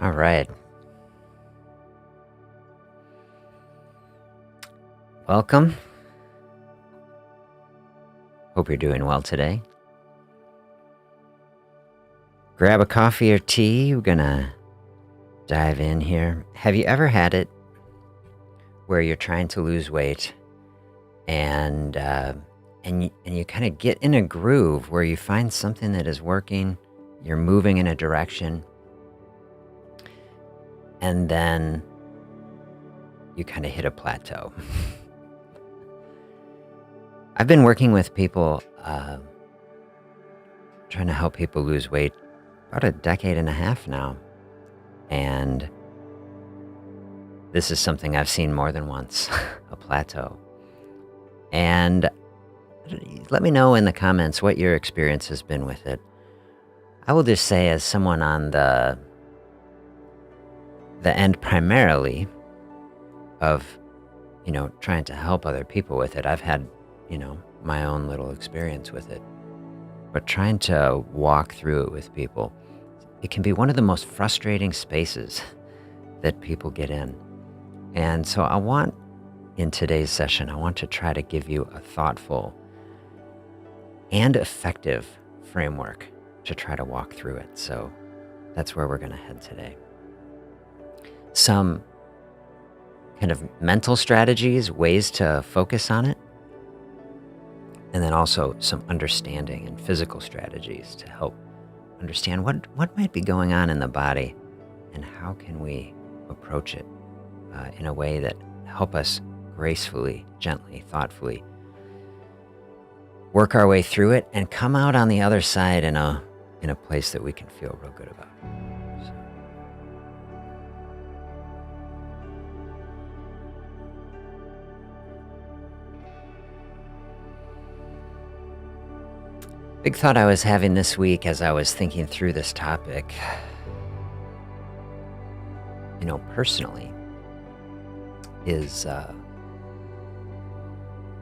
All right. Welcome. Hope you're doing well today. Grab a coffee or tea. We're going to dive in here. Have you ever had it where you're trying to lose weight and you kind of get in a groove where you find something that is working, you're moving in a direction, and then you kind of hit a plateau? I've been working with people, trying to help people lose weight about a decade and a half now. And this is something I've seen more than once, a plateau. And let me know in the comments what your experience has been with it. I will just say, as someone on the end primarily of, trying to help other people with it, I've had, my own little experience with it. But trying to walk through it with people, it can be one of the most frustrating spaces that people get in. And so in today's session, I want to try to give you a thoughtful and effective framework to try to walk through it. So that's where we're going to head today. Some kind of mental strategies, ways to focus on it, and then also some understanding and physical strategies to help understand what might be going on in the body and how can we approach it in a way that help us gracefully, gently, thoughtfully work our way through it and come out on the other side in a place that we can feel real good about. So. Big thought I was having this week as I was thinking through this topic, personally, is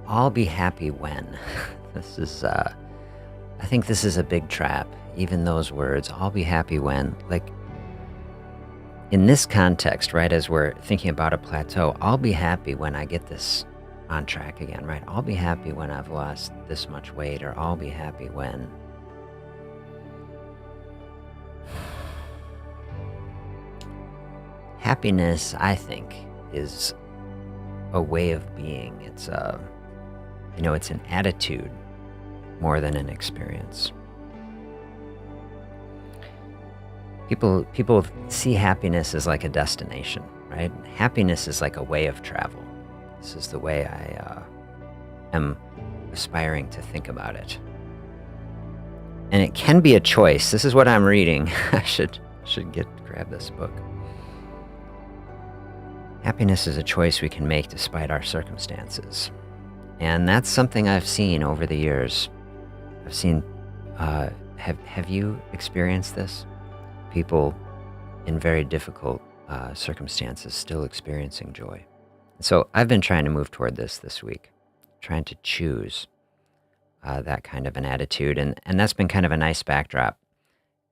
I'll be happy when. This is, I think this is a big trap. Even those words, I'll be happy when, like in this context, right, as we're thinking about a plateau, I'll be happy when I get this on track again, right? I'll be happy when I've lost this much weight, or I'll be happy when. Happiness, I think, is a way of being. It's it's an attitude more than an experience. People see happiness as like a destination, right? Happiness is like a way of travel. This is the way I am aspiring to think about it. And it can be a choice. This is what I'm reading. I should grab this book. Happiness is a choice we can make despite our circumstances. And that's something I've seen over the years. I've seen, have you experienced this? People in very difficult circumstances still experiencing joy. So I've been trying to move toward this week, trying to choose that kind of an attitude. And that's been kind of a nice backdrop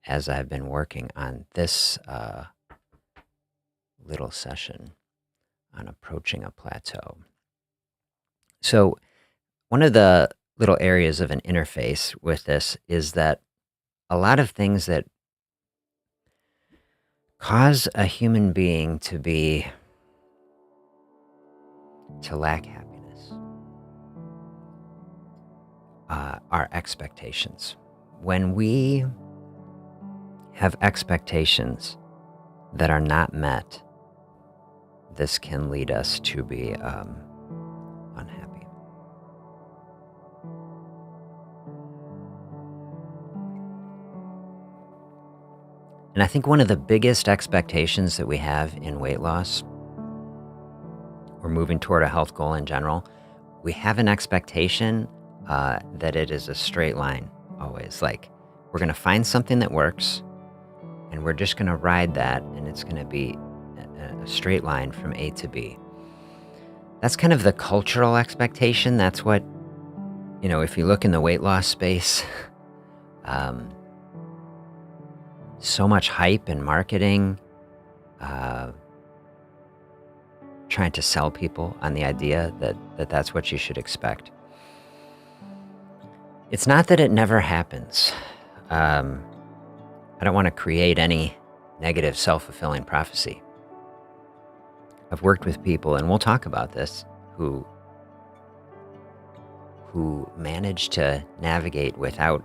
as I've been working on this little session on approaching a plateau. So one of the little areas of an interface with this is that a lot of things that cause a human being to lack happiness are expectations. When we have expectations that are not met, this can lead us to be unhappy. And I think one of the biggest expectations that we have in weight loss, or moving toward a health goal in general, we have an expectation that it is a straight line always. Like, we're going to find something that works, and we're just going to ride that, and it's going to be a straight line from A to B. That's kind of the cultural expectation. That's what, if you look in the weight loss space, so much hype and marketing trying to sell people on the idea that that's what you should expect. It's not that it never happens. I don't want to create any negative self-fulfilling prophecy. I've worked with people, and we'll talk about this, who manage to navigate without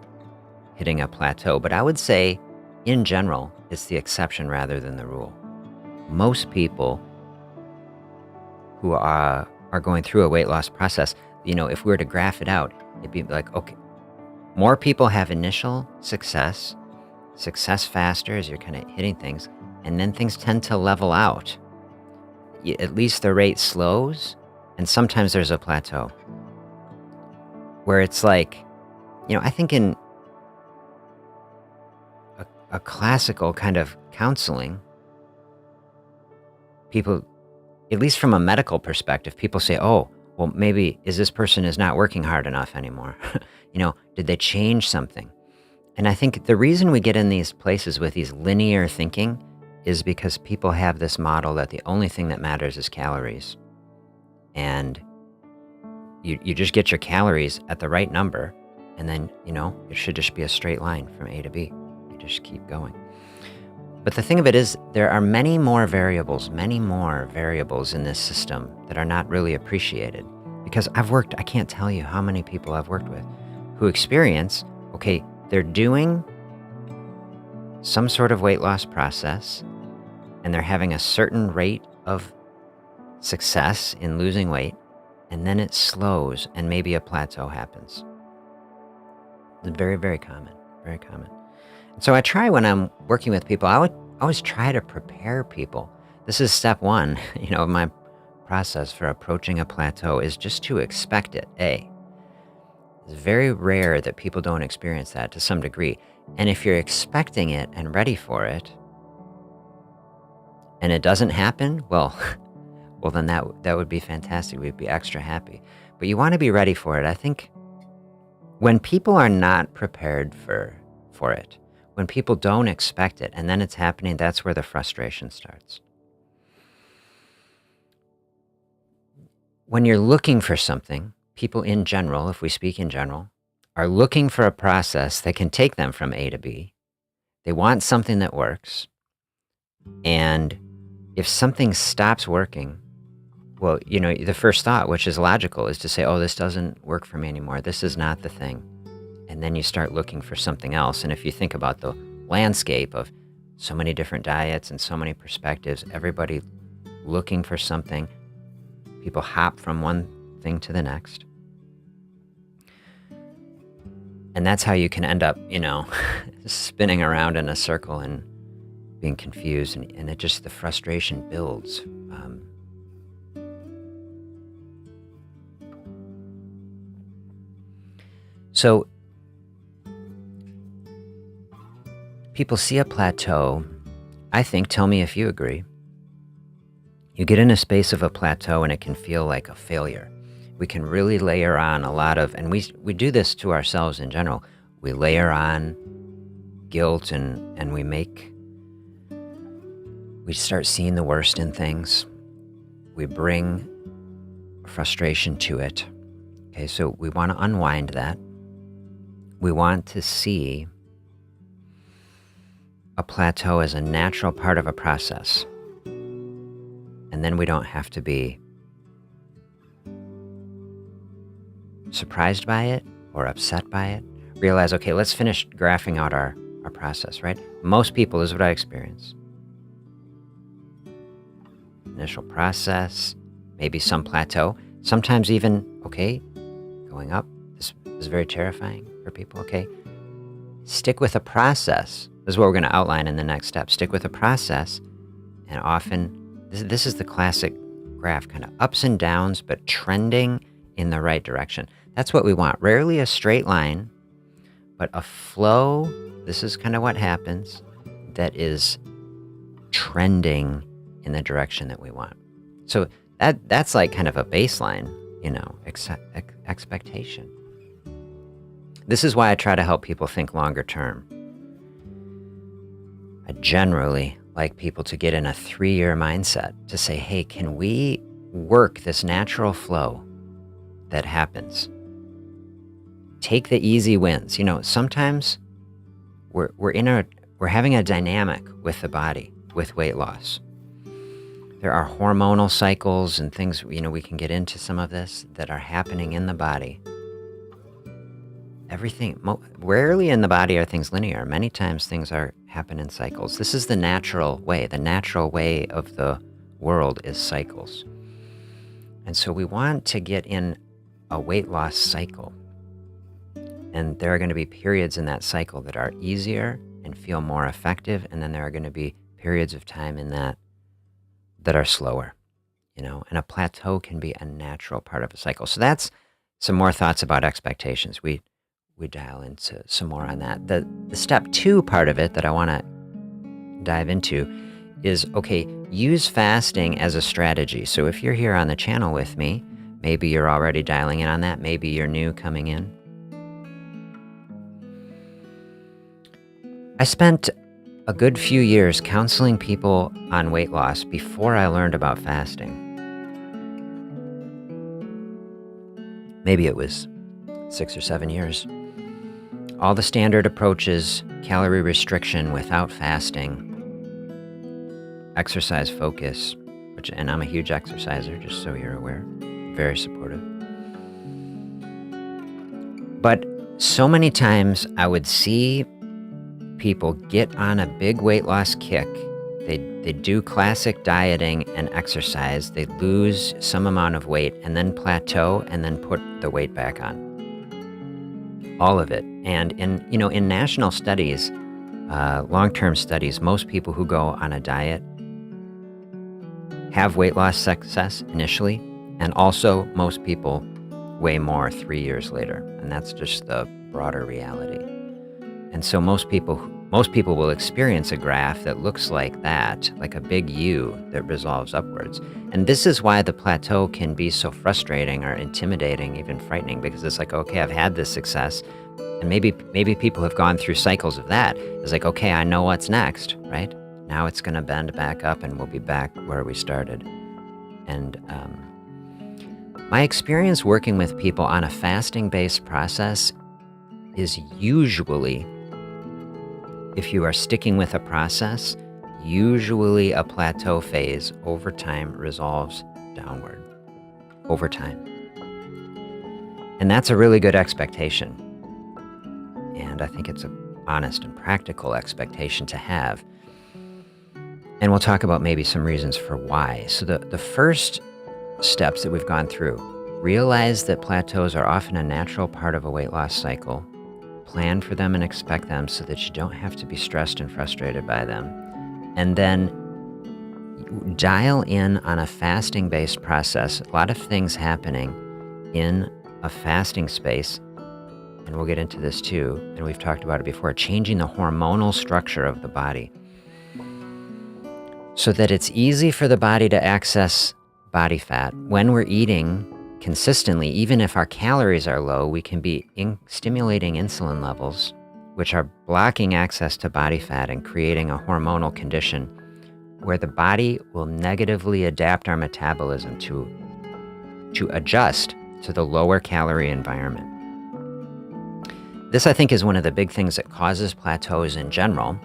hitting a plateau. But I would say, in general, it's the exception rather than the rule. Most people who are going through a weight loss process, if we were to graph it out, it'd be like, okay, more people have initial success faster as you're kind of hitting things, and then things tend to level out. At least the rate slows, and sometimes there's a plateau where it's like, I think in a classical kind of counseling, people, at least from a medical perspective, people say, oh, well, maybe this person is not working hard enough anymore. Did they change something? And I think the reason we get in these places with these linear thinking is because people have this model that the only thing that matters is calories. And you just get your calories at the right number, and then, it should just be a straight line from A to B. You just keep going. But the thing of it is, there are many more variables in this system that are not really appreciated. Because I can't tell you how many people I've worked with who experience, okay, they're doing some sort of weight loss process, and they're having a certain rate of success in losing weight, and then it slows and maybe a plateau happens. It's very, very common, very common. And so I try, when I'm working with people, I would always try to prepare people. This is step one, of my process for approaching a plateau, is just to expect it. It's very rare that people don't experience that to some degree. And if you're expecting it and ready for it, and it doesn't happen, well, then that would be fantastic. We'd be extra happy. But you want to be ready for it. I think when people are not prepared for it, when people don't expect it, and then it's happening, that's where the frustration starts. When you're looking for something, people in general, if we speak in general, are looking for a process that can take them from A to B. They want something that works. And if something stops working, well, the first thought, which is logical, is to say, oh, this doesn't work for me anymore. This is not the thing. And then you start looking for something else. And if you think about the landscape of so many different diets and so many perspectives, everybody looking for something, people hop from one thing to the next. And that's how you can end up, spinning around in a circle and being confused. And it just, the frustration builds. So people see a plateau. I think, tell me if you agree. You get in a space of a plateau and it can feel like a failure. We can really layer on a lot of, and we do this to ourselves in general. We layer on guilt and we start seeing the worst in things. We bring frustration to it. Okay, so we want to unwind that. We want to see a plateau as a natural part of a process. And then we don't have to be surprised by it or upset by it. Realize, okay, let's finish graphing out our process, right? Most people, this is what I experience. Initial process, maybe some plateau, sometimes even, okay, going up. This is very terrifying for people, okay? Stick with a process. This is what we're going to outline in the next step. Stick with a process, and often, this is the classic graph, kind of ups and downs, but trending in the right direction. That's what we want. Rarely a straight line, but a flow. This is kind of what happens, that is trending in the direction that we want. So that's like kind of a baseline, expectation. This is why I try to help people think longer term. I generally like people to get in a 3-year mindset to say, hey, can we work this natural flow that happens? Take the easy wins. Sometimes we're having a dynamic with the body with weight loss. There are hormonal cycles and things, we can get into some of this that are happening in the body. Rarely in the body are things linear. Many times things happen in cycles. This is the natural way. The natural way of the world is cycles. And so we want to get in a weight loss cycle. And there are going to be periods in that cycle that are easier and feel more effective. And then there are going to be periods of time in that are slower, and a plateau can be a natural part of a cycle. So that's some more thoughts about expectations. We dial into some more on that. The step 2 part of it that I want to dive into is, okay, use fasting as a strategy. So if you're here on the channel with me, maybe you're already dialing in on that. Maybe you're new coming in. I spent a good few years counseling people on weight loss before I learned about fasting. Maybe it was 6 or 7 years. All the standard approaches, calorie restriction without fasting, exercise focus, and I'm a huge exerciser, just so you're aware, very supportive. But so many times I would see people get on a big weight loss kick. They do classic dieting and exercise. They lose some amount of weight and then plateau and then put the weight back on. All of it. And in national studies, long-term studies, most people who go on a diet have weight loss success initially, and also most people weigh more 3 years later. And that's just the broader reality. And so most people will experience a graph that looks like that, like a big U that resolves upwards. And this is why the plateau can be so frustrating or intimidating, even frightening, because it's like, okay, I've had this success, and maybe people have gone through cycles of that. It's like, okay, I know what's next, right? Now it's going to bend back up and we'll be back where we started. And my experience working with people on a fasting-based process is usually, if you are sticking with a process, usually a plateau phase over time resolves downward over time. And that's a really good expectation. And I think it's an honest and practical expectation to have. And we'll talk about maybe some reasons for why. So the first steps that we've gone through, realize that plateaus are often a natural part of a weight loss cycle. Plan for them and expect them so that you don't have to be stressed and frustrated by them. And then dial in on a fasting-based process. A lot of things happening in a fasting space, and we'll get into this too, and we've talked about it before, changing the hormonal structure of the body so that it's easy for the body to access body fat. When we're eating consistently, even if our calories are low, we can be stimulating insulin levels, which are blocking access to body fat and creating a hormonal condition where the body will negatively adapt our metabolism to adjust to the lower calorie environment. This, I think, is one of the big things that causes plateaus in general,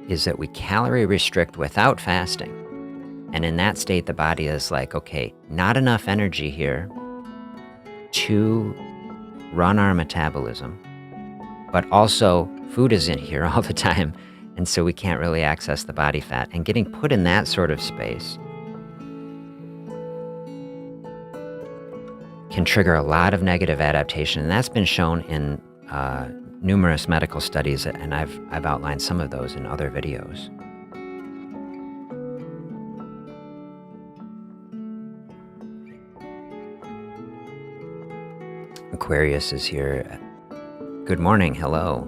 is that we calorie restrict without fasting. And in that state, the body is like, okay, not enough energy here to run our metabolism, but also food is in here all the time, and so we can't really access the body fat. And getting put in that sort of space can trigger a lot of negative adaptation, and that's been shown in numerous medical studies, and I've outlined some of those in other videos. Aquarius is here. Good morning. Hello.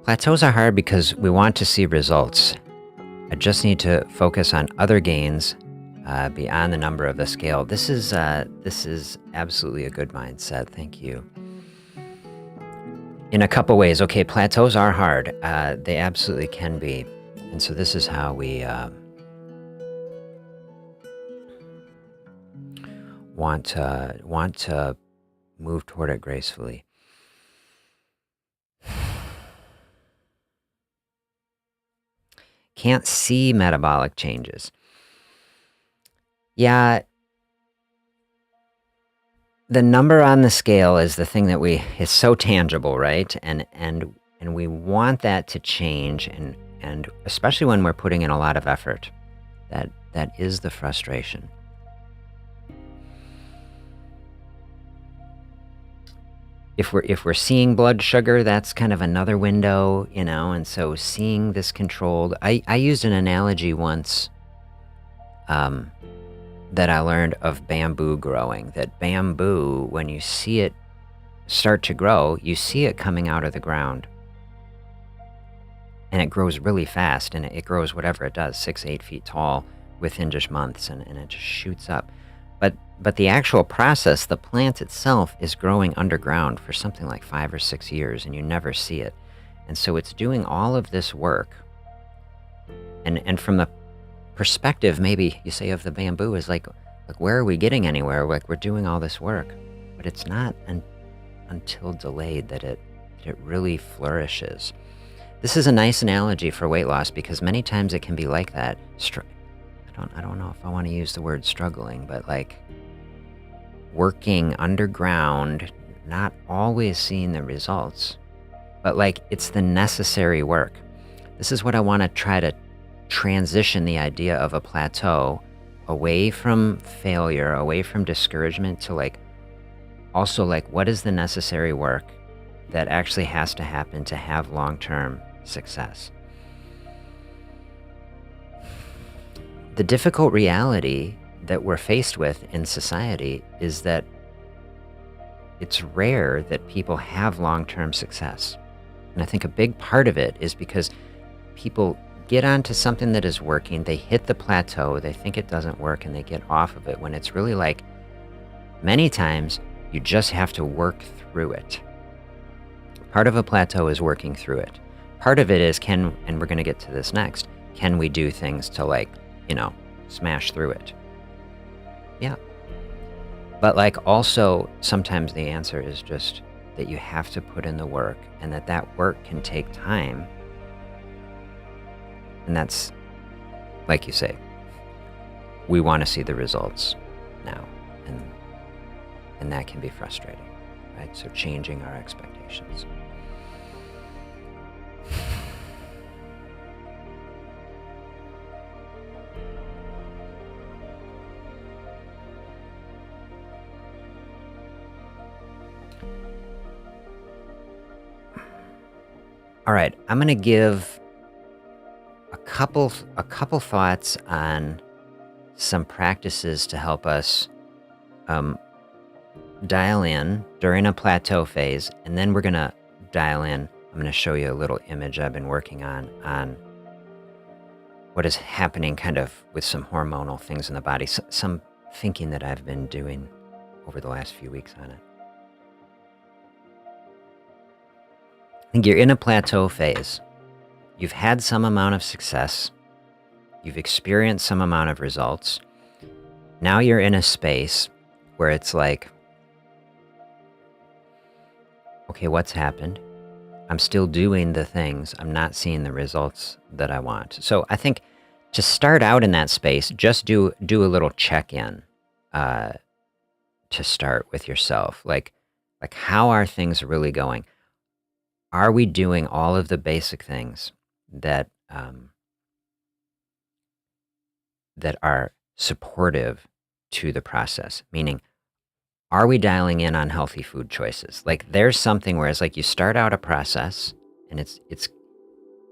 Plateaus are hard because we want to see results. I just need to focus on other gains beyond the number of the scale. This is absolutely a good mindset. Thank you. in a couple ways. Okay, plateaus are hard. They absolutely can be. And so this is how we want to move toward it gracefully. Can't see metabolic changes. Yeah, the number on the scale is the thing that is so tangible, right? And we want that to change, and especially when we're putting in a lot of effort. That is the frustration. If we're seeing blood sugar, that's kind of another window, and so seeing this controlled. I used an analogy once that I learned of bamboo growing. That bamboo, when you see it start to grow, you see it coming out of the ground. And it grows really fast, and it grows whatever it does, 6-8 feet tall within just months, and it just shoots up. But the actual process, the plant itself, is growing underground for something like 5 or 6 years, and you never see it. And so it's doing all of this work. And from the perspective, maybe you say, of the bamboo, is like where are we getting anywhere? Like, we're doing all this work, but it's not until delayed that it really flourishes. This is a nice analogy for weight loss, because many times it can be like that. I don't know if I want to use the word struggling, but like working underground, not always seeing the results, but like it's the necessary work. This is what I want to try to transition the idea of a plateau away from failure, away from discouragement, to like also like what is the necessary work that actually has to happen to have long-term success. The difficult reality that we're faced with in society is that it's rare that people have long-term success. And I think a big part of it is because people get onto something that is working, they hit the plateau, they think it doesn't work, and they get off of it, when it's really like, many times, you just have to work through it. Part of a plateau is working through it. Part of it is and we're going to get to this next, can we do things to like, smash through it? Yeah. But like also, sometimes the answer is just that you have to put in the work, and that work can take time. And that's, like you say, we want to see the results now. And that can be frustrating, right? So changing our expectations. All right, I'm going to give a couple thoughts on some practices to help us dial in during a plateau phase, and then we're going to dial in. I'm going to show you a little image I've been working on what is happening kind of with some hormonal things in the body, some thinking that I've been doing over the last few weeks on it. I think you're in a plateau phase. You've had some amount of success. You've experienced some amount of results. Now you're in a space where it's like, okay, what's happened? I'm still doing the things. I'm not seeing the results that I want. So I think to start out in that space, just do a little check-in to start with yourself. Like how are things really going? Are we doing all of the basic things that are supportive to the process? Meaning, are we dialing in on healthy food choices? Like there's something where it's like you start out a process, and it's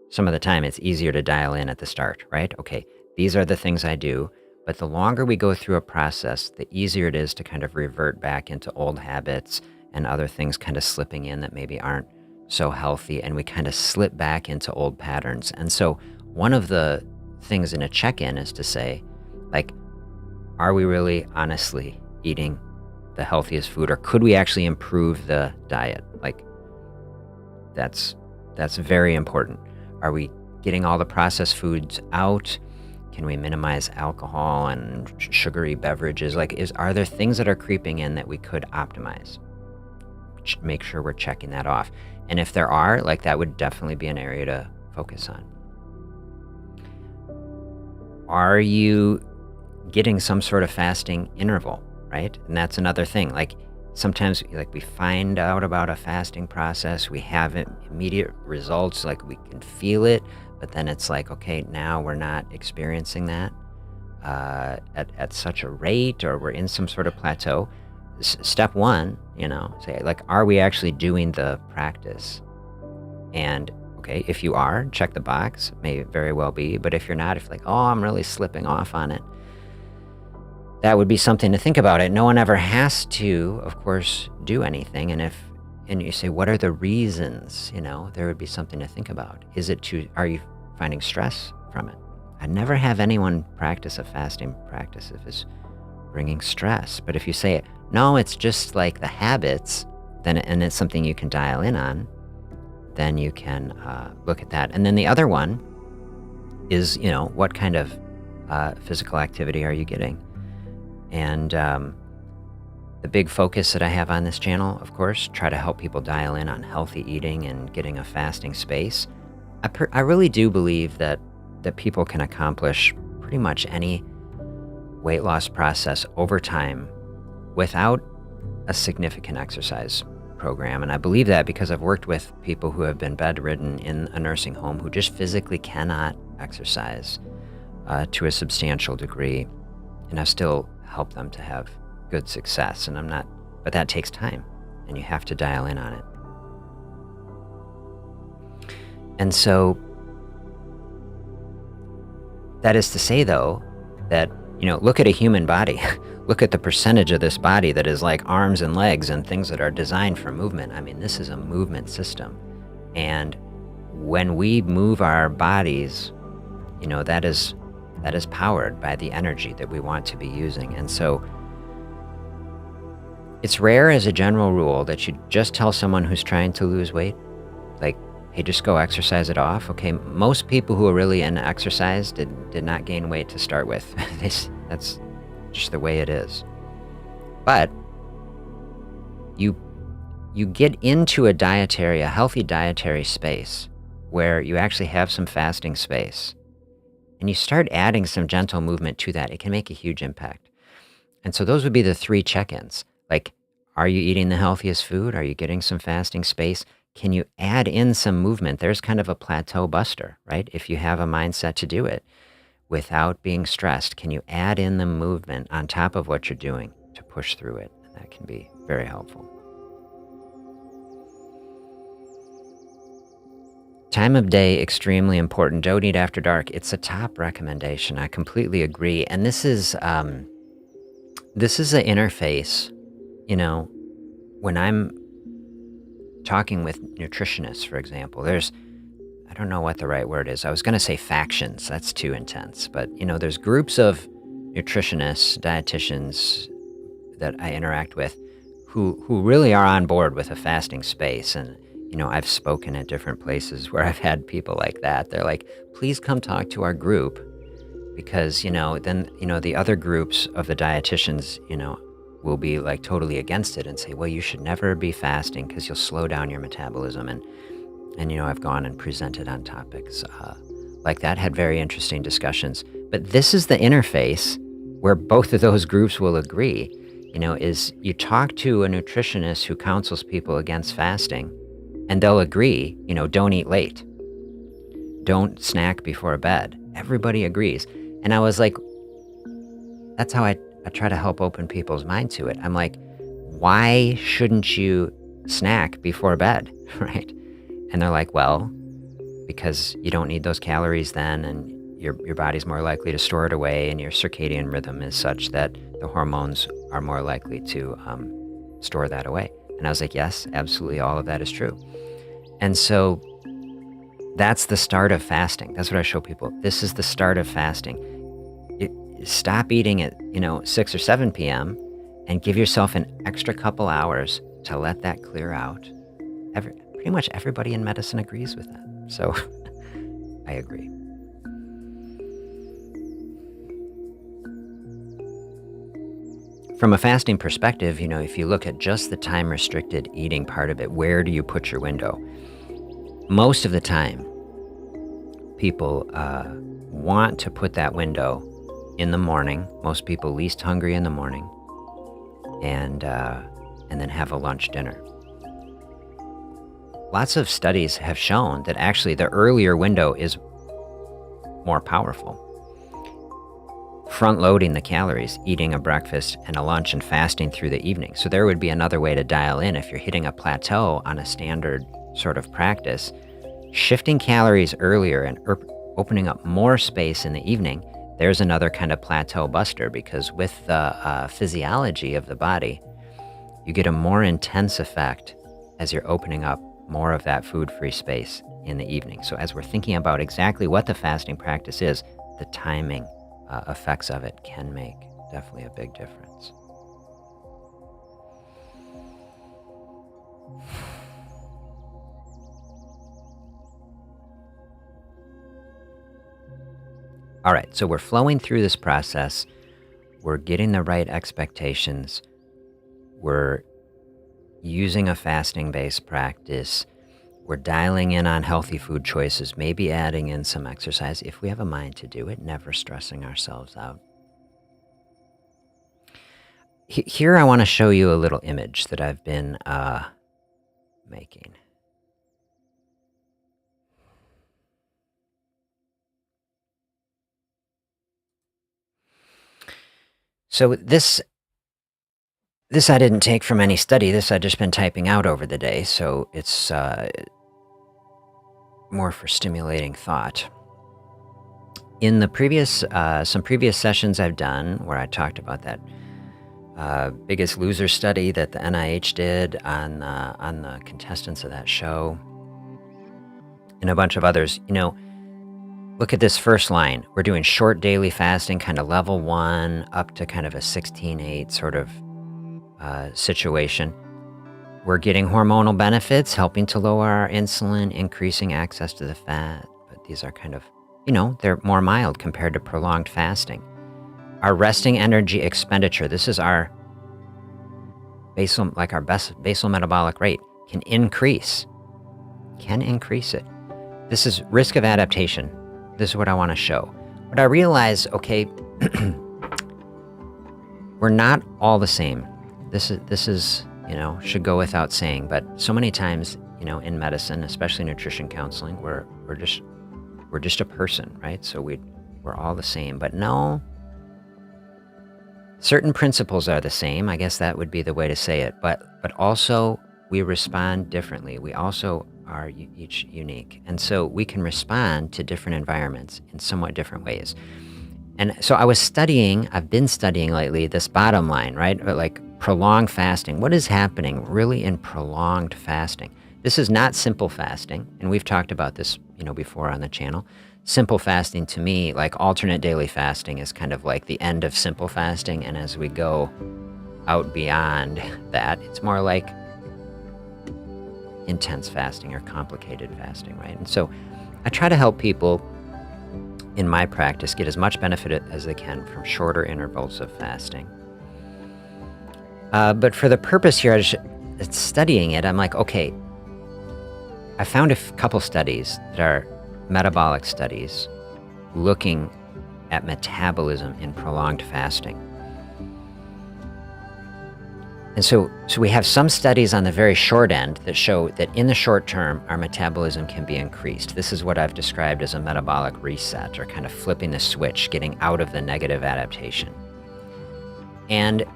some of the time it's easier to dial in at the start, right? Okay, these are the things I do, but the longer we go through a process, the easier it is to kind of revert back into old habits and other things kind of slipping in that maybe aren't so healthy, and we kind of slip back into old patterns. And so one of the things in a check-in is to say, like, are we really honestly eating the healthiest food, or could we actually improve the diet? Like, That's very important. Are we getting all the processed foods out? Can we minimize alcohol and sugary beverages? Are there things that are creeping in that we could optimize? Make sure we're checking that off. And if there are, that would definitely be an area to focus on. Are you getting some sort of fasting interval, right? And that's another thing. Sometimes we find out about a fasting process, we have immediate results, we can feel it, but then it's okay, now we're not experiencing that at such a rate, or we're in some sort of plateau. Step one, say are we actually doing the practice? And okay, if you are, check the box, may very well be. But if you're not, if oh, I'm really slipping off on it, that would be something to think about. It. No one ever has to, of course, do anything. And you say, what are the reasons? There would be something to think about. Are you finding stress from it? I never have anyone practice a fasting practice if it's bringing stress. But if you say, no, it's just the habits, and it's something you can dial in on, then you can look at that. And then the other one is, what kind of physical activity are you getting? And the big focus that I have on this channel, of course, try to help people dial in on healthy eating and getting a fasting space. I really do believe that people can accomplish pretty much any weight loss process over time without a significant exercise program. And I believe that because I've worked with people who have been bedridden in a nursing home who just physically cannot exercise to a substantial degree. And I've still helped them to have good success. But that takes time, and you have to dial in on it. And so that is to say, though, that, look at a human body. Look at the percentage of this body that is arms and legs and things that are designed for movement. I mean, this is a movement system. And when we move our bodies, that is powered by the energy that we want to be using. And so it's rare as a general rule that you just tell someone who's trying to lose weight, hey, just go exercise it off. Okay, most people who are really into exercise did not gain weight to start with. That's just the way it is. But you get into a healthy dietary space where you actually have some fasting space, and you start adding some gentle movement to that. It can make a huge impact. And so those would be the 3 check-ins. Are you eating the healthiest food? Are you getting some fasting space? Can you add in some movement? There's kind of a plateau buster, right? If you have a mindset to do it without being stressed, can you add in the movement on top of what you're doing to push through it? And that can be very helpful. Time of day, extremely important. Don't eat after dark. It's a top recommendation. I completely agree. And this is an interface, when I'm talking with nutritionists, for example, I don't know what the right word is. I was going to say factions. That's too intense. But, there's groups of nutritionists, dietitians that I interact with who really are on board with a fasting space. And, I've spoken at different places where I've had people like that. They're like, please come talk to our group, because, then, the other groups of the dietitians, will be totally against it and say, well, you should never be fasting because you'll slow down your metabolism. And I've gone and presented on topics like that, had very interesting discussions. But this is the interface where both of those groups will agree, is you talk to a nutritionist who counsels people against fasting, and they'll agree, don't eat late. Don't snack before bed. Everybody agrees. And I was like, that's how I try to help open people's mind to it. I'm like, why shouldn't you snack before bed, right? And they're like, well, because you don't need those calories then, and your body's more likely to store it away, and your circadian rhythm is such that the hormones are more likely to store that away. And I was like, yes, absolutely, all of that is true. And so that's the start of fasting. That's what I show people. This is the start of fasting. Stop eating at 6 or 7 p.m. and give yourself an extra couple hours to let that clear out. pretty much everybody in medicine agrees with that. So I agree. From a fasting perspective, if you look at just the time-restricted eating part of it, where do you put your window? Most of the time, people want to put that window in the morning. Most people least hungry in the morning, and then have a lunch dinner. Lots of studies have shown that actually the earlier window is more powerful. Front-loading the calories, eating a breakfast and a lunch and fasting through the evening. So there would be another way to dial in if you're hitting a plateau on a standard sort of practice. Shifting calories earlier and opening up more space in the evening, there's another kind of plateau buster, because with the physiology of the body, you get a more intense effect as you're opening up more of that food-free space in the evening. So as we're thinking about exactly what the fasting practice is, the timing effects of it can make definitely a big difference. All right, so we're flowing through this process. We're getting the right expectations. We're using a fasting-based practice. We're dialing in on healthy food choices, maybe adding in some exercise if we have a mind to do it, never stressing ourselves out. Here I want to show you a little image that I've been making. So this I didn't take from any study. This I've just been typing out over the day, so it's more for stimulating thought. In the some previous sessions I've done where I talked about that Biggest Loser study that the NIH did on the contestants of that show, and a bunch of others, look at this first line. We're doing short daily fasting, kind of level 1 up to kind of a 16-8 sort of situation. We're getting hormonal benefits, helping to lower our insulin, increasing access to the fat. But these are kind of, they're more mild compared to prolonged fasting. Our resting energy expenditure, this is our basal metabolic rate, can increase it. This is risk of adaptation. This is what I want to show. But I realize, okay, we're not all the same. This is should go without saying, but so many times, in medicine, especially nutrition counseling, we're just a person, right? So we're all the same, but no, certain principles are the same. I guess that would be the way to say it, but also we respond differently. We also are each unique, and so we can respond to different environments in somewhat different ways. And so I've been studying lately this bottom line, right? Like prolonged fasting. What is happening really in prolonged fasting? This is not simple fasting, and we've talked about this, before on the channel. Simple fasting, to me, like alternate daily fasting, is kind of like the end of simple fasting, and as we go out beyond that, it's more like intense fasting or complicated fasting, right? And so I try to help people in my practice get as much benefit as they can from shorter intervals of fasting. But for the purpose here, studying it, I'm like, okay, I found a couple studies that are metabolic studies looking at metabolism in prolonged fasting. And so we have some studies on the very short end that show that in the short term, our metabolism can be increased. This is what I've described as a metabolic reset, or kind of flipping the switch, getting out of the negative adaptation. And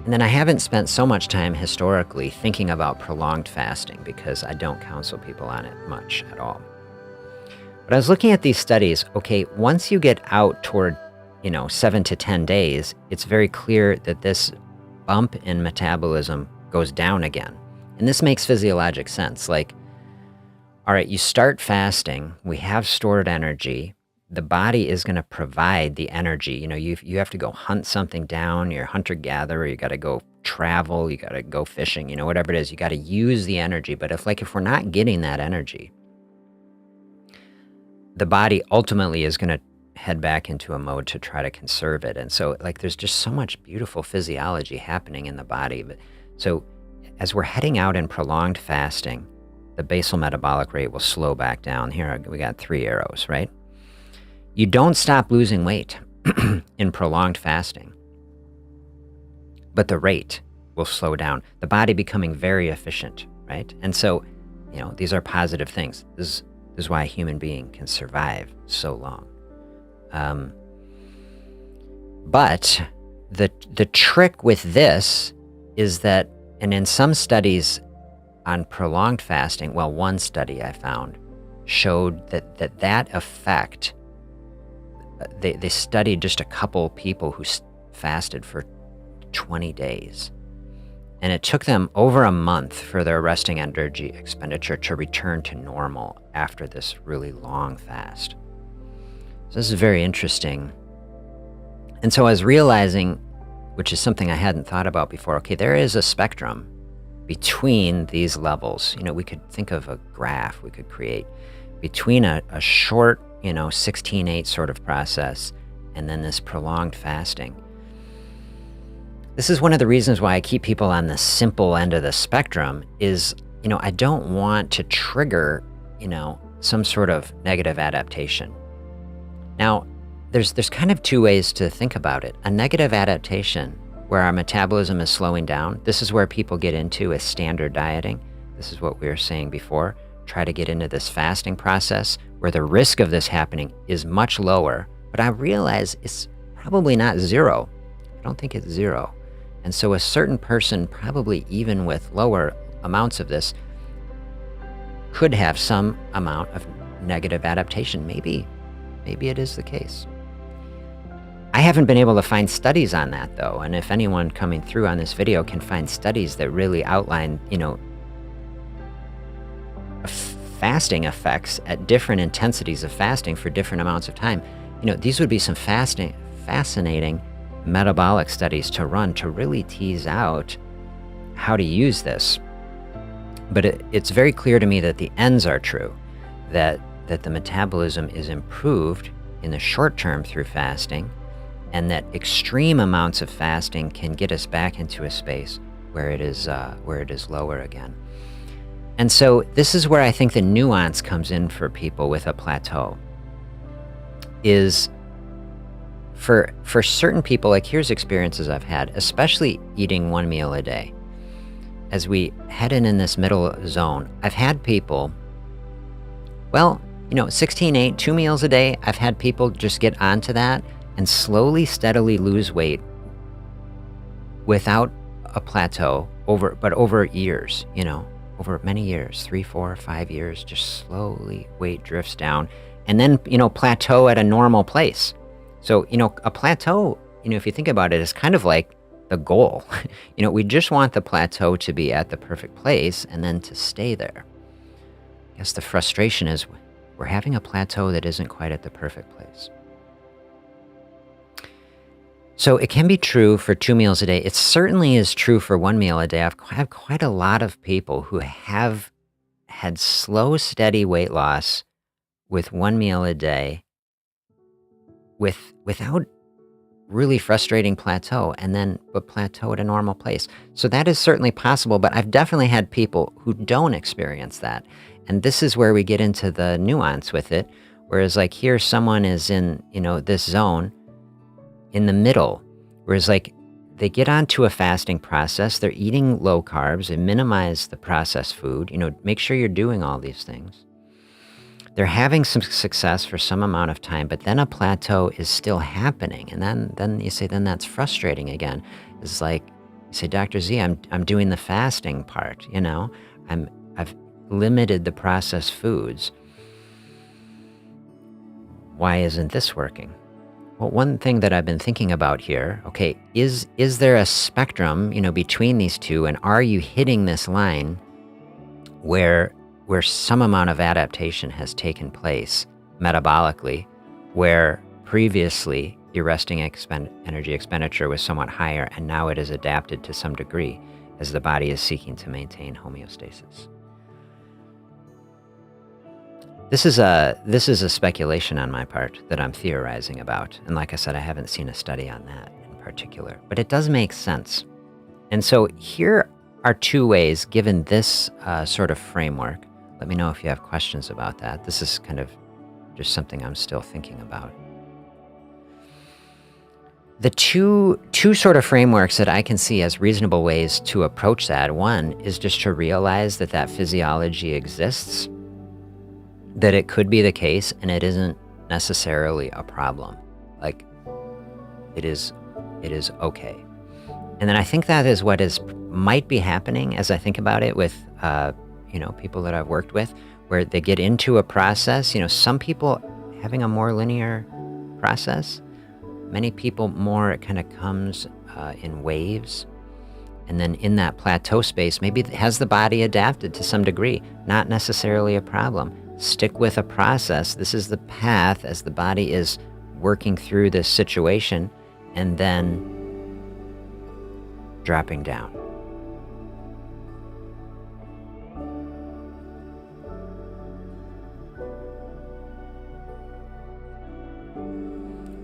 then I haven't spent so much time historically thinking about prolonged fasting because I don't counsel people on it much at all. But I was looking at these studies, okay, once you get out toward, 7 to 10 days, it's very clear that this bump in metabolism goes down again. And this makes physiologic sense. Like, all right, you start fasting, we have stored energy, the body is going to provide the energy. You have to go hunt something down, you're a hunter-gatherer, you got to go travel, you got to go fishing, whatever it is, you got to use the energy. But if we're not getting that energy, the body ultimately is going to head back into a mode to try to conserve it. And so there's just so much beautiful physiology happening in the body. So as we're heading out in prolonged fasting, the basal metabolic rate will slow back down. Here we got 3 arrows, right? You don't stop losing weight in prolonged fasting, but the rate will slow down, the body becoming very efficient, right? And so, these are positive things. This is why a human being can survive so long. But the trick with this is that, and in some studies on prolonged fasting, well, one study I found showed that effect, they studied just a couple people who fasted for 20 days. And it took them over a month for their resting energy expenditure to return to normal after this really long fast. So this is very interesting. And so I was realizing, which is something I hadn't thought about before, okay, there is a spectrum between these levels. We could think of a graph we could create between a short, 16-8 sort of process and then this prolonged fasting. This is one of the reasons why I keep people on the simple end of the spectrum is, I don't want to trigger, some sort of negative adaptation. Now, there's kind of 2 ways to think about it. A negative adaptation where our metabolism is slowing down. This is where people get into a standard dieting. This is what we were saying before. Try to get into this fasting process where the risk of this happening is much lower, but I realize it's probably not 0. I don't think it's 0. And so a certain person, probably even with lower amounts of this, could have some amount of negative adaptation. Maybe it is the case. I haven't been able to find studies on that, though. And if anyone coming through on this video can find studies that really outline, fasting effects at different intensities of fasting for different amounts of time, these would be some fascinating metabolic studies to run to really tease out how to use this. But it's very clear to me that the ends are true, that the metabolism is improved in the short term through fasting, and that extreme amounts of fasting can get us back into a space where it is lower again. And so this is where I think the nuance comes in for people with a plateau. Is for certain people, here's experiences I've had, especially eating 1 meal a day. As we head in this middle zone, I've had people, 16-8, 2 meals a day, I've had people just get onto that and slowly, steadily lose weight without a plateau over years, over many years, 3, 4, 5 years, just slowly weight drifts down and then, plateau at a normal place. So, a plateau, if you think about it, is kind of like the goal. We just want the plateau to be at the perfect place and then to stay there. I guess the frustration is we're having a plateau that isn't quite at the perfect place. So it can be true for 2 meals a day. It certainly is true for 1 meal a day. I have quite a lot of people who have had slow, steady weight loss with 1 meal a day without really frustrating plateau, and then but plateau at a normal place. So that is certainly possible, but I've definitely had people who don't experience that. And this is where we get into the nuance with it. Whereas here someone is in, this zone in the middle, whereas they get onto a fasting process, they're eating low carbs, they minimize the processed food, make sure you're doing all these things. They're having some success for some amount of time, but then a plateau is still happening. And then you say, then that's frustrating again. It's like, you say, Dr. Z, I'm doing the fasting part, I've limited the processed foods. Why isn't this working? Well, one thing that I've been thinking about here, okay, is there a spectrum, between these two, and are you hitting this line where some amount of adaptation has taken place metabolically, where previously your resting energy expenditure was somewhat higher, and now it is adapted to some degree as the body is seeking to maintain homeostasis. This is a speculation on my part that I'm theorizing about, and like I said, I haven't seen a study on that in particular, but it does make sense. And so here are two ways, given this sort of framework. Let me know if you have questions about that. This is kind of just something I'm still thinking about. The two sort of frameworks that I can see as reasonable ways to approach that, one is just to realize that that physiology exists, that it could be the case, and it isn't necessarily a problem. Like, it is okay. And then I think that is what might be happening as I think about it with people that I've worked with, where they get into a process. Some people having a more linear process, many people more, it kind of comes in waves. And then in that plateau space, maybe has the body adapted to some degree, not necessarily a problem. Stick with a process. This is the path as the body is working through this situation, and then dropping down.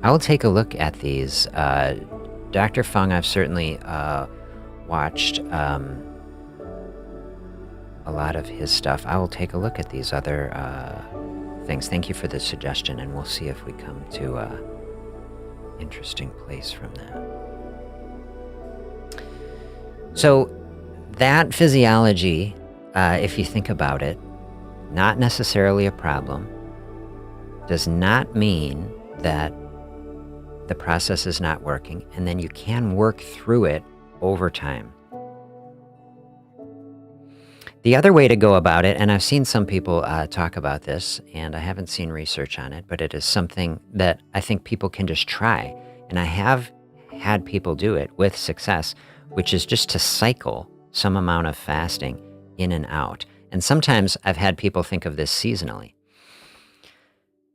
I will take a look at these. Dr. Fung, I've certainly watched a lot of his stuff. I will take a look at these other things. Thank you for the suggestion, and we'll see if we come to an interesting place from that. So that physiology, if you think about it, not necessarily a problem, does not mean that the process is not working, and then you can work through it over time. The other way to go about it, and I've seen some people talk about this, and I haven't seen research on it, but it is something that I think people can just try. And I have had people do it with success, which is just to cycle some amount of fasting in and out. And sometimes I've had people think of this seasonally.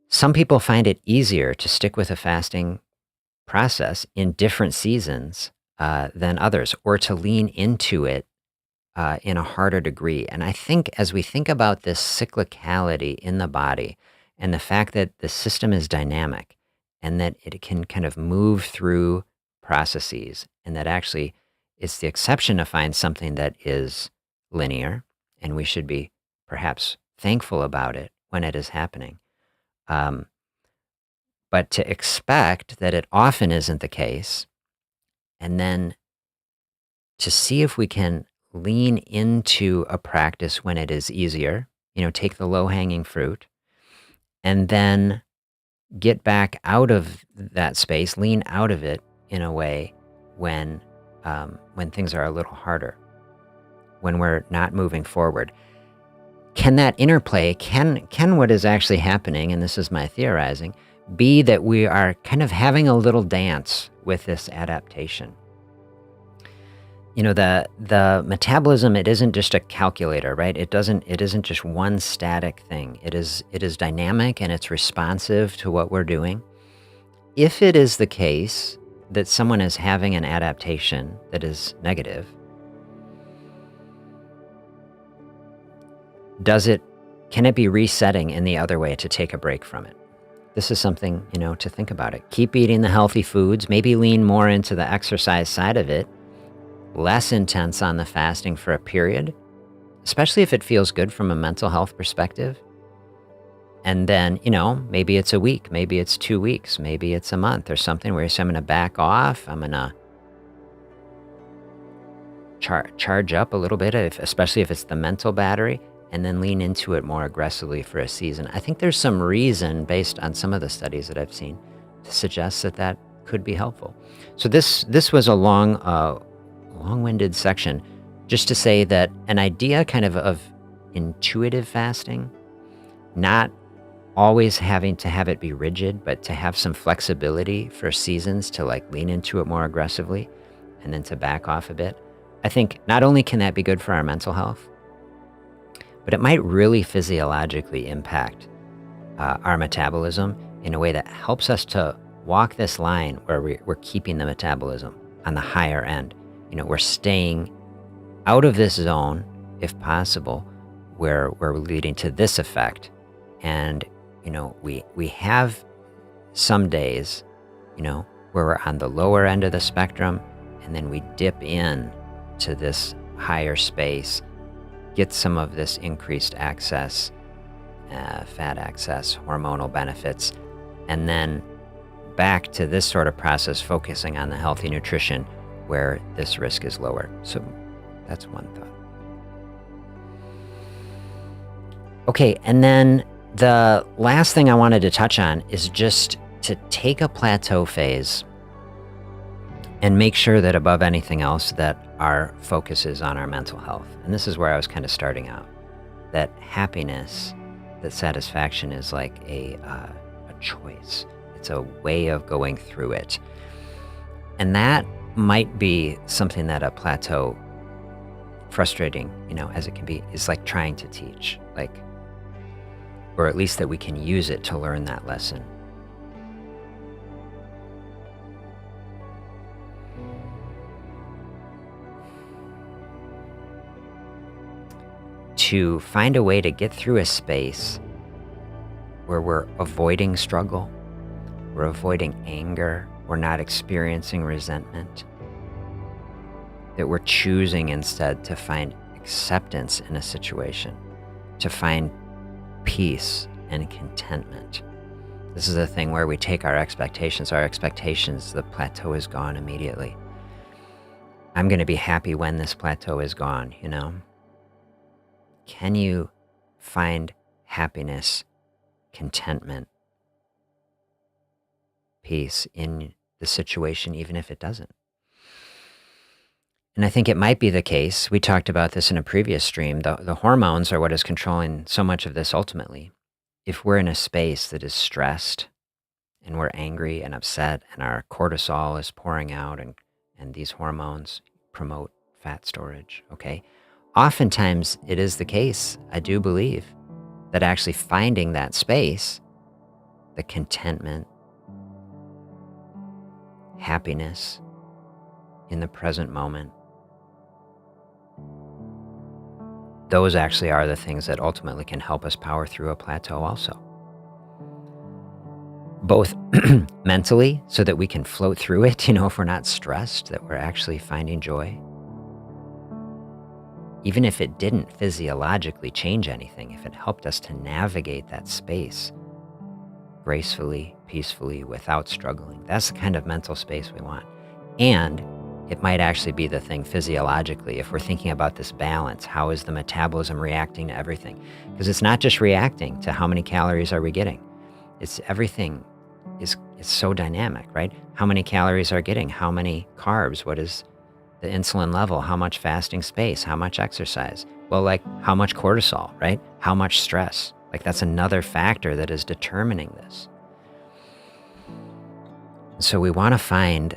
Some people find it easier to stick with a fasting process in different seasons than others, or to lean into it in a harder degree. And I think as we think about this cyclicality in the body, and the fact that the system is dynamic, and that it can kind of move through processes, and that actually it's the exception to find something that is linear, and we should be perhaps thankful about it when it is happening. But to expect that it often isn't the case, and then to see if we can lean into a practice when it is easier, take the low-hanging fruit, and then get back out of that space, lean out of it in a way when things are a little harder, when we're not moving forward. Can that interplay, can what is actually happening, and this is my theorizing, be that we are kind of having a little dance with this adaptation? The metabolism, it isn't just a calculator, right? It isn't just one static thing. It is dynamic, and it's responsive to what we're doing. If it is the case that someone is having an adaptation that is negative, can it be resetting in the other way to take a break from it? This is something, to think about it. Keep eating the healthy foods, maybe lean more into the exercise side of it, less intense on the fasting for a period, especially if it feels good from a mental health perspective. And then, maybe it's a week, maybe it's 2 weeks, maybe it's a month or something where you say, I'm going to back off, I'm going to charge up a little bit, especially if it's the mental battery, and then lean into it more aggressively for a season. I think there's some reason, based on some of the studies that I've seen, to suggest that could be helpful. So this was a long-winded section just to say that an idea kind of intuitive fasting, not always having to have it be rigid, but to have some flexibility for seasons to lean into it more aggressively and then to back off a bit. I think not only can that be good for our mental health, but it might really physiologically impact our metabolism in a way that helps us to walk this line where we're keeping the metabolism on the higher end. We're staying out of this zone, if possible, where we're leading to this effect. And, we have some days, where we're on the lower end of the spectrum, and then we dip in to this higher space, get some of this increased access, fat access, hormonal benefits, and then back to this sort of process, focusing on the healthy nutrition where this risk is lower. So that's one thought. Okay, and then the last thing I wanted to touch on is just to take a plateau phase and make sure that above anything else that our focus is on our mental health. And this is where I was kind of starting out, that happiness, that satisfaction is like a choice. It's a way of going through it. And that might be something that a plateau, frustrating, as it can be, is like trying to teach, or at least that we can use it to learn that lesson. To find a way to get through a space where we're avoiding struggle, we're avoiding anger, we're not experiencing resentment, that we're choosing instead to find acceptance in a situation, to find peace and contentment. This is a thing where we take our expectations, the plateau is gone immediately. I'm going to be happy when this plateau is gone, Can you find happiness, contentment, peace in the situation, even if it doesn't? And I think it might be the case, we talked about this in a previous stream, the hormones are what is controlling so much of this ultimately. If we're in a space that is stressed and we're angry and upset and our cortisol is pouring out and these hormones promote fat storage, okay? Oftentimes it is the case, I do believe, that actually finding that space, the contentment, happiness in the present moment, those actually are the things that ultimately can help us power through a plateau also. Both mentally, so that we can float through it, if we're not stressed, that we're actually finding joy. Even if it didn't physiologically change anything, if it helped us to navigate that space gracefully, peacefully, without struggling, that's the kind of mental space we want. And it might actually be the thing physiologically, if we're thinking about this balance, how is the metabolism reacting to everything? Because it's not just reacting to how many calories are we getting. It's everything it's so dynamic, right? How many calories are getting? How many carbs? What is the insulin level? How much fasting space? How much exercise? Well, how much cortisol, right? How much stress? That's another factor that is determining this. So we want to find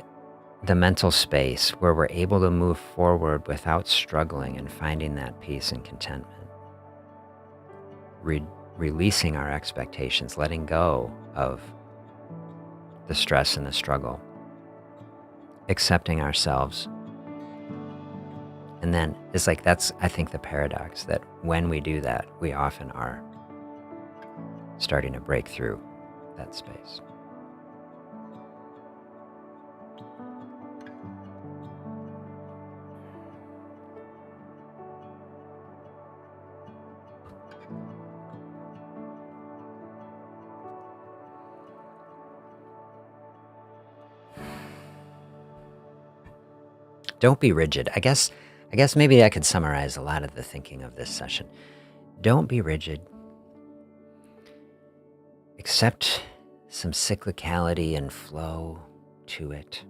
the mental space where we're able to move forward without struggling and finding that peace and contentment. Releasing our expectations, letting go of the stress and the struggle, accepting ourselves. And then that's, I think, the paradox, that when we do that, we often are starting to break through that space. Don't be rigid. I guess maybe I could summarize a lot of the thinking of this session. Don't be rigid. Accept some cyclicality and flow to it.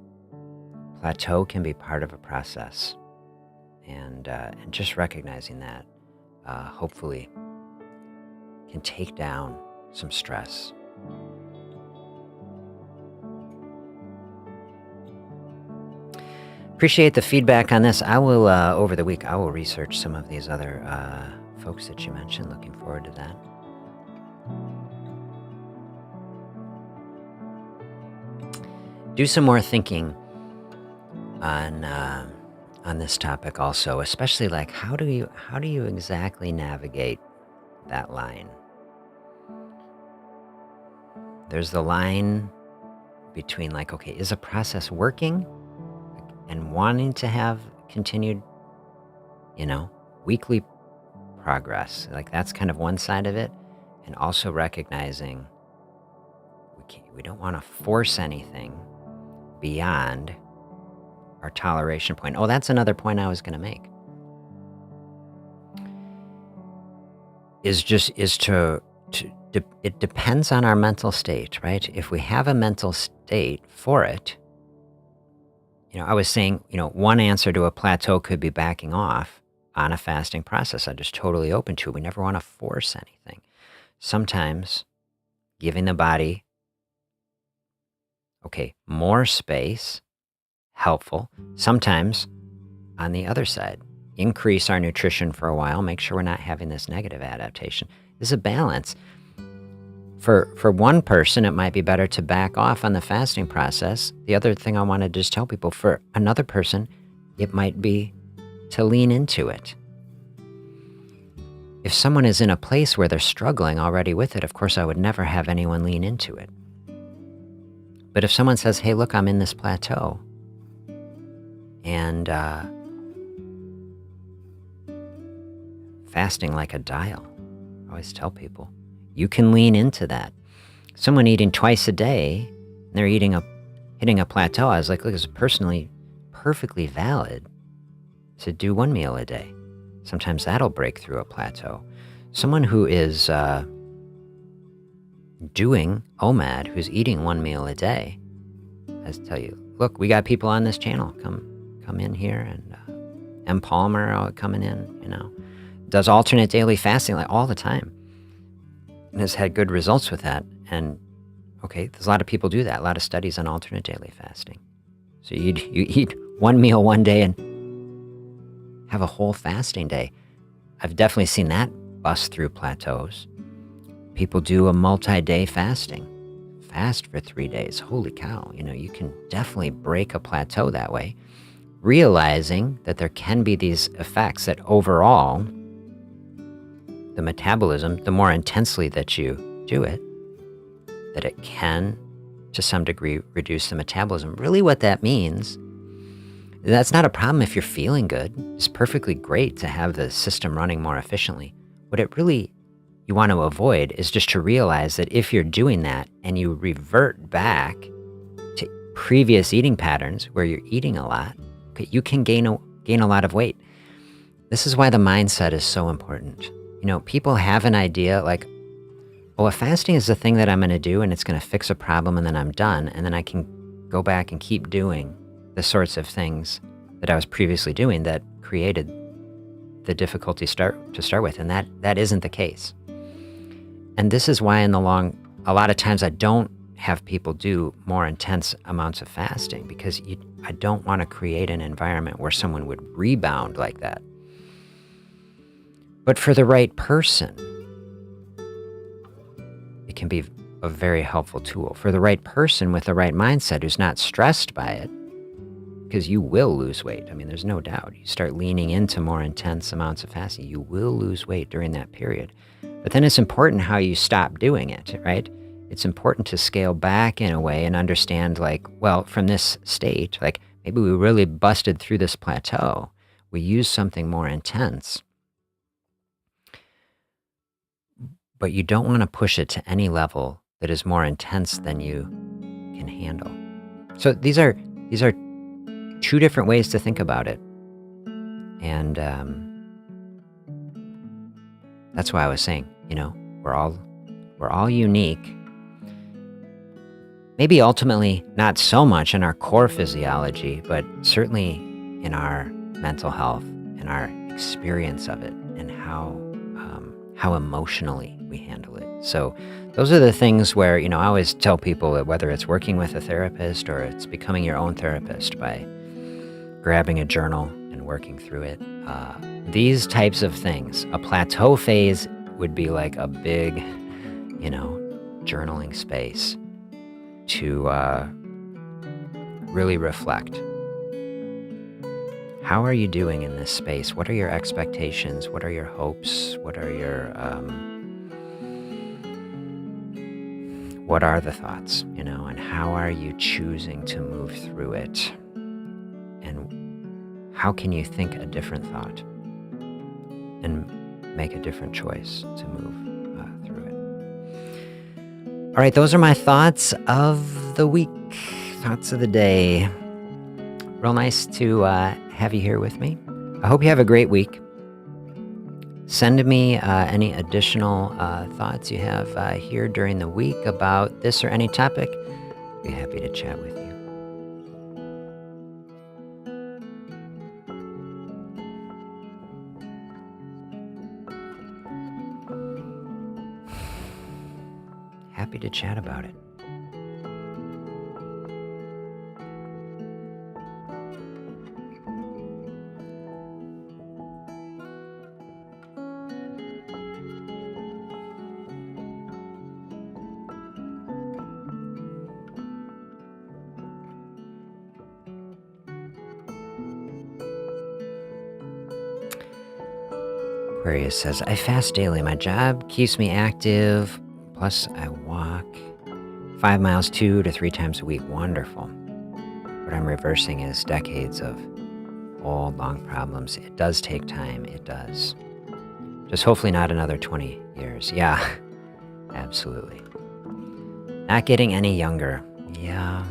Plateau can be part of a process, and just recognizing that hopefully can take down some stress. Appreciate the feedback on this. I will, over the week, I will research some of these other folks that you mentioned. Looking forward to that. do some more thinking on this topic also, especially like how do you exactly navigate that line? There's the line between like, okay, is a process working and wanting to have continued, weekly progress. Like that's kind of one side of it. And also recognizing we don't want to force anything beyond our toleration point. Oh, that's another point I was going to make. It depends on our mental state, right? If we have a mental state for it, I was saying, one answer to a plateau could be backing off on a fasting process. I'm just totally open to it. We never want to force anything. Sometimes giving the body, more space, helpful. Sometimes on the other side, increase our nutrition for a while, make sure we're not having this negative adaptation. There's a balance. For one person, it might be better to back off on the fasting process. The other thing I want to just tell people, for another person, it might be to lean into it. If someone is in a place where they're struggling already with it, of course, I would never have anyone lean into it. But if someone says, hey, look, I'm in this plateau, and fasting like a dial, I always tell people, you can lean into that. Someone eating twice a day, and they're hitting a plateau. I was like, look, it's personally perfectly valid to do one meal a day. Sometimes that'll break through a plateau. Someone who is doing OMAD, who's eating one meal a day, I tell you, look, we got people on this channel. Come in here, and M. Palmer coming in, does alternate daily fasting like all the time. And has had good results with that. And there's a lot of people do that. A lot of studies on alternate daily fasting. So you eat one meal one day and have a whole fasting day. I've definitely seen that bust through plateaus. People do a multi-day fasting. Fast for 3 days. Holy cow. You can definitely break a plateau that way. Realizing that there can be these effects that overall, the metabolism, the more intensely that you do it, that it can, to some degree, reduce the metabolism. Really what that means, that's not a problem if you're feeling good. It's perfectly great to have the system running more efficiently. What it really you want to avoid is just to realize that if you're doing that and you revert back to previous eating patterns where you're eating a lot, you can gain a lot of weight. This is why the mindset is so important. People have an idea like, if fasting is the thing that I'm going to do and it's going to fix a problem and then I'm done, and then I can go back and keep doing the sorts of things that I was previously doing that created the difficulty to start with, and that isn't the case. And this is why a lot of times I don't have people do more intense amounts of fasting, because I don't want to create an environment where someone would rebound like that. But for the right person, it can be a very helpful tool. For the right person with the right mindset who's not stressed by it, because you will lose weight. I mean, there's no doubt. You start leaning into more intense amounts of fasting, you will lose weight during that period. But then it's important how you stop doing it, right? It's important to scale back in a way and understand, like, well, from this state, like maybe we really busted through this plateau. We use something more intense. But you don't want to push it to any level that is more intense than you can handle. So these are two different ways to think about it. And that's why I was saying, we're all unique. Maybe ultimately not so much in our core physiology, but certainly in our mental health and our experience of it, and how emotionally we handle it. So those are the things where, I always tell people that whether it's working with a therapist or it's becoming your own therapist by grabbing a journal and working through it, these types of things, a plateau phase would be like a big, journaling space to really reflect. How are you doing in this space? What are your expectations? What are your hopes? What are the thoughts, and how are you choosing to move through it? And how can you think a different thought and make a different choice to move through it? All right, those are my thoughts of the week, thoughts of the day. Real nice to have you here with me. I hope you have a great week. Send me any additional thoughts you have here during the week about this or any topic. Be happy to chat with you. Happy to chat about it. Aquarius says, I fast daily. My job keeps me active. Plus, I walk 5 miles 2 to 3 times a week. Wonderful. What I'm reversing is decades of old, long problems. It does take time. It does. Just hopefully not another 20 years. Yeah, absolutely. Not getting any younger. Yeah.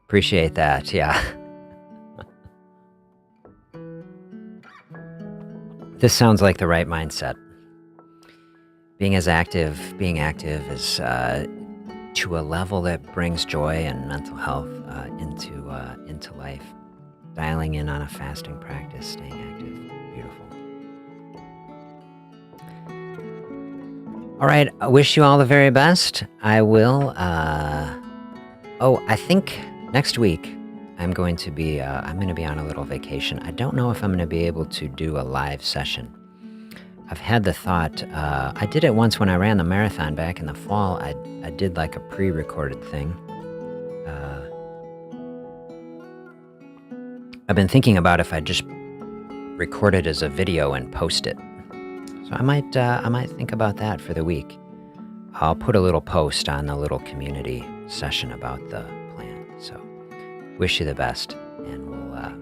Appreciate that, yeah. This sounds like the right mindset. Being active is to a level that brings joy and mental health into life. Dialing in on a fasting practice, staying active, beautiful. All right, I wish you all the very best. I will, I think next week I'm going to be on a little vacation. I don't know if I'm going to be able to do a live session. I've had the thought, I did it once when I ran the marathon back in the fall. I did like a pre-recorded thing. I've been thinking about if I just record it as a video and post it. So I might think about that for the week. I'll put a little post on the little community session about the plan. So wish you the best.